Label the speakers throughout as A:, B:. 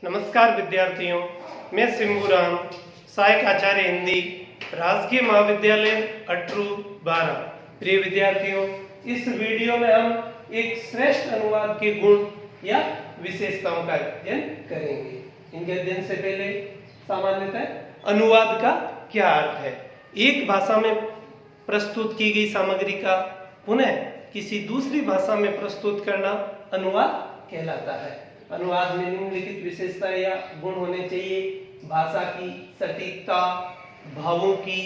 A: नमस्कार विद्यार्थियों, मैं सिंबूराम, सहायक आचार्य हिंदी, राजकीय महाविद्यालय अटरू 12। प्रिय विद्यार्थियों, इस वीडियो में हम एक श्रेष्ठ अनुवाद के गुण या विशेषताओं का अध्ययन करेंगे। इनके अध्ययन से पहले सामान्यतः अनुवाद का क्या अर्थ है। एक भाषा में प्रस्तुत की गई सामग्री का पुनः किसी दूसरी भाषा में प्रस्तुत करना अनुवाद कहलाता है। अनुवाद में निम्नलिखित विशेषता या गुण होने चाहिए: भाषा की सटीकता, भावों की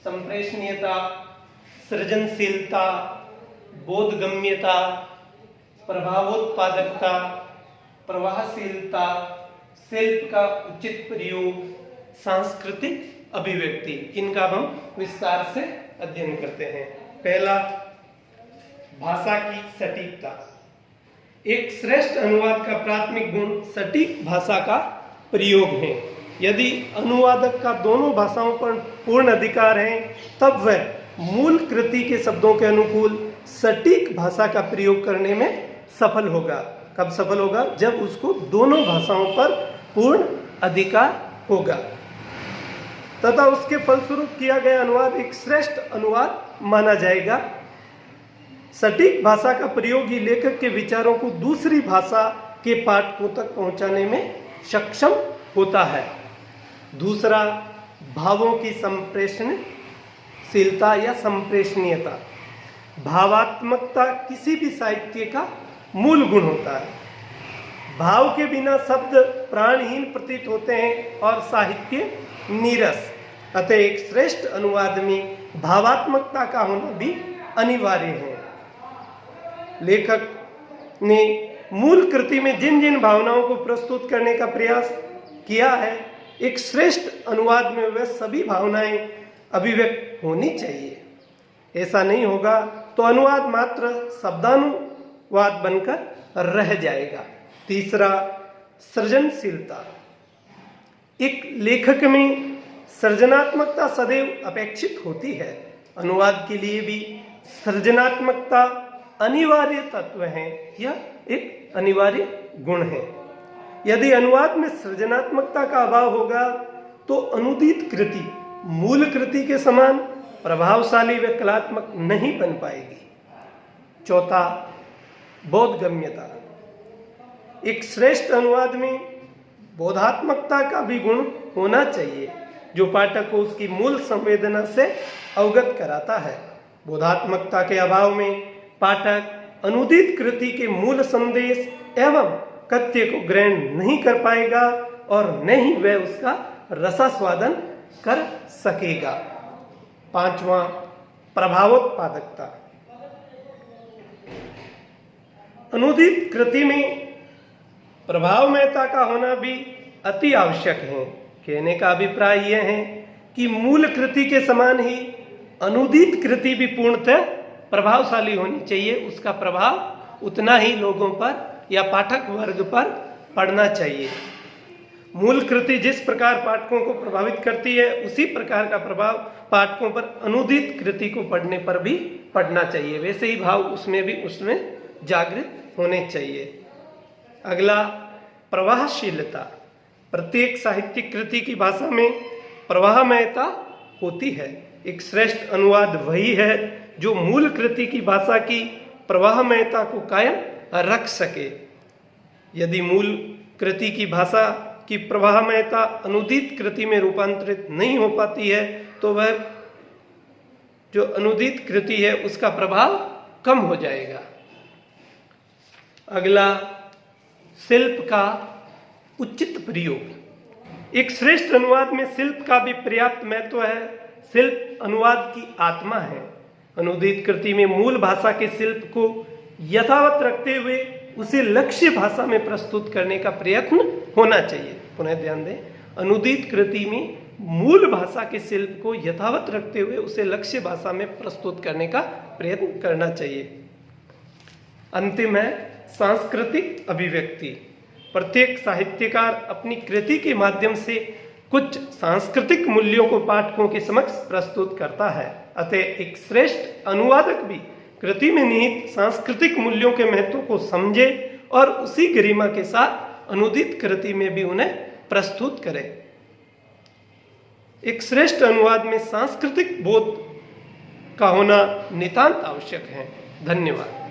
A: संप्रेषणीयता, सृजनशीलता, बोधगम्यता, प्रभावोत्पादकता, प्रवाहशीलता, शिल्प का उचित प्रयोग, सांस्कृतिक अभिव्यक्ति। इनका हम विस्तार से अध्ययन करते हैं। पहला, भाषा की सटीकता। एक श्रेष्ठ अनुवाद का प्राथमिक गुण सटीक भाषा का प्रयोग है। यदि अनुवादक का दोनों भाषाओं पर पूर्ण अधिकार है, तब वह मूल कृति के शब्दों के अनुकूल सटीक भाषा का प्रयोग करने में सफल होगा। कब सफल होगा? जब उसको दोनों भाषाओं पर पूर्ण अधिकार होगा तथा उसके फलस्वरूप किया गया अनुवाद एक श्रेष्ठ अनुवाद माना जाएगा। सटीक भाषा का प्रयोग ही लेखक के विचारों को दूसरी भाषा के पाठकों तक पहुंचाने में सक्षम होता है। दूसरा, भावों की संप्रेषणशीलता या संप्रेषणीयता। भावात्मकता किसी भी साहित्य का मूल गुण होता है। भाव के बिना शब्द प्राणहीन प्रतीत होते हैं और साहित्य नीरस। अतः एक श्रेष्ठ अनुवाद में भावात्मकता का होना भी अनिवार्य है। लेखक ने मूल कृति में जिन जिन भावनाओं को प्रस्तुत करने का प्रयास किया है, एक श्रेष्ठ अनुवाद में वह सभी भावनाएं अभिव्यक्त होनी चाहिए। ऐसा नहीं होगा तो अनुवाद मात्र शब्दानुवाद बनकर रह जाएगा। तीसरा, सृजनशीलता। एक लेखक में सृजनात्मकता सदैव अपेक्षित होती है। अनुवाद के लिए भी सृजनात्मकता अनिवार्य तत्व है, यह एक अनिवार्य गुण है। यदि अनुवाद में सृजनात्मकता का अभाव होगा तो अनुदित कृति मूल कृति के समान प्रभावशाली व कलात्मक नहीं बन पाएगी। चौथा, बोधगम्यता। एक श्रेष्ठ अनुवाद में बोधात्मकता का भी गुण होना चाहिए, जो पाठक को उसकी मूल संवेदना से अवगत कराता है। बोधात्मकता के अभाव में पाठक अनुदित कृति के मूल संदेश एवं कथ्य को ग्रहण नहीं कर पाएगा और न ही वह उसका रसास्वादन कर सकेगा। पांचवा, प्रभावोत्पादकता। अनुदित कृति में प्रभावमयता का होना भी अति आवश्यक है। कहने का अभिप्राय यह है कि मूल कृति के समान ही अनुदित कृति भी पूर्णतः प्रभावशाली होनी चाहिए। उसका प्रभाव उतना ही लोगों पर या पाठक वर्ग पर पड़ना चाहिए। मूल कृति जिस प्रकार पाठकों को प्रभावित करती है, उसी प्रकार का प्रभाव पाठकों पर अनुदित कृति को पढ़ने पर भी पड़ना चाहिए। वैसे ही भाव उसमें जागृत होने चाहिए। अगला, प्रवाहशीलता। प्रत्येक साहित्यिक कृति की भाषा में प्रवाहमयता होती है। एक श्रेष्ठ अनुवाद वही है जो मूल कृति की भाषा की प्रवाहमयता को कायम रख सके। यदि मूल कृति की भाषा की प्रवाहमयता अनुदित कृति में रूपांतरित नहीं हो पाती है तो वह जो अनुदित कृति है उसका प्रभाव कम हो जाएगा। अगला, शिल्प का उचित प्रयोग। एक श्रेष्ठ अनुवाद में शिल्प का भी पर्याप्त महत्व है। शिल्प अनुवाद की आत्मा है। अनुदित कृति में मूल भाषा के शिल्प को यथावत रखते हुए उसे लक्ष्य भाषा में प्रस्तुत करने का प्रयत्न होना चाहिए। पुनः ध्यान दें, अनुदित कृति में मूल भाषा के शिल्प को यथावत रखते हुए उसे लक्ष्य भाषा में प्रस्तुत करने का प्रयत्न करना चाहिए। अंतिम है, सांस्कृतिक अभिव्यक्ति। प्रत्येक साहित्यकार अपनी कृति के माध्यम से कुछ सांस्कृतिक मूल्यों को पाठकों के समक्ष प्रस्तुत करता है। अतः एक श्रेष्ठ अनुवादक भी कृति में निहित सांस्कृतिक मूल्यों के महत्व को समझे और उसी गरिमा के साथ अनुदित कृति में भी उन्हें प्रस्तुत करें। एक श्रेष्ठ अनुवाद में सांस्कृतिक बोध का होना नितांत आवश्यक है। धन्यवाद।